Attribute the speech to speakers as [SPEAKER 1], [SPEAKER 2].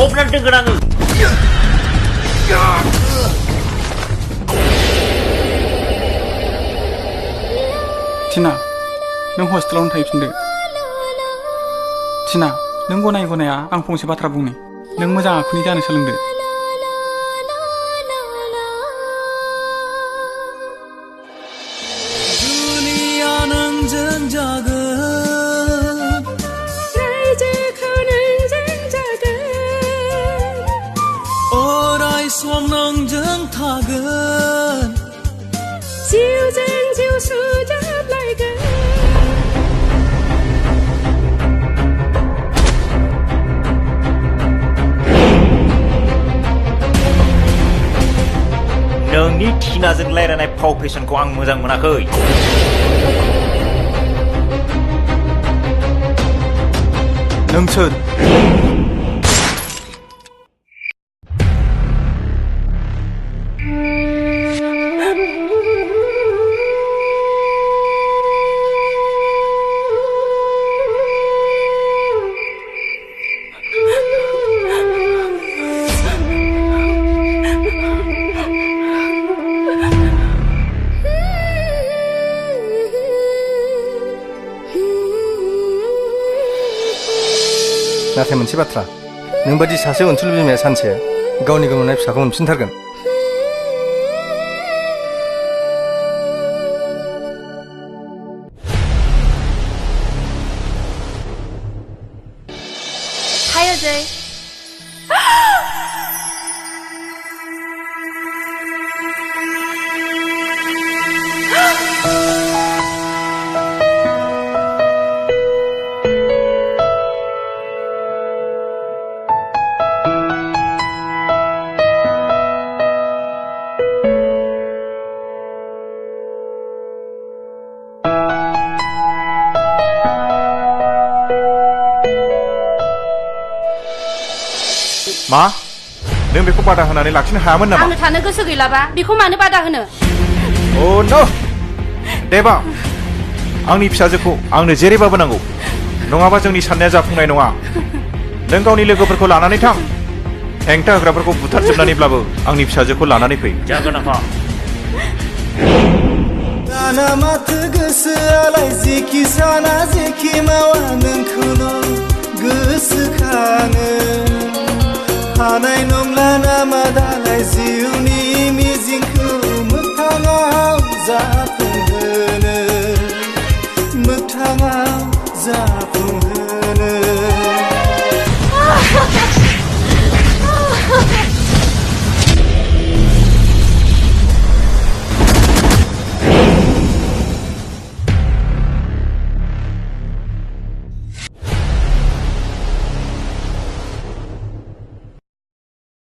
[SPEAKER 1] फबनानै दोनगोन आङो
[SPEAKER 2] टिना नों हस्टेलावनो थाहैफिनदो टिना नों गनाया आं फंसे बाथ्रा बुंनि नों मोजां आखुनि जानो सोलोंदो
[SPEAKER 3] दुनिया नोंजों जागोन रायजोखौ नोंजों जागोन अराय सम नोंजों थागोन जिउजों जिउ सुजाबलायगोन
[SPEAKER 1] नोंनि टिनाजों रायलायनाय फाव फेसनखौ आं मोजां मोनाखै
[SPEAKER 2] नों सोर
[SPEAKER 4] नाथाय मोनसे बाथ्रा नोंबादि सासे अनसुलि बिमाया सानसे गावनि गोमानाय फिसाखौ मोनफिनथारगोन
[SPEAKER 5] Hi Ajay
[SPEAKER 6] मा नों बेखौ बादा होनानै लाखिनो हायामोन नामा
[SPEAKER 5] आंनो थानो गोसो गैलाबा बेखौ मानो बादा होनो
[SPEAKER 6] अ नो देबा आंनि फिसाजोखौ आंनो जेरैबाबो नांगौ नङाबा जोंनि साननाया जाफुंनाय नङा नों गावनि लोगोफोरखौ लानानै थां हेंथा होग्राफोरखौ बुथारजोबनानैब्लाबो आंनि फिसाजोखौ लानानै फै
[SPEAKER 1] जागोन आफा
[SPEAKER 3] दाना माथो गोसोआलाय जेखि साना जेखि मावा नोंखौल' गोसोखाङो हानाय नंला नामा दालाय जिउनि मिजिंखौ मोगथाङाव जाफुंहोनो मोगथाङाव जाफुंहोनो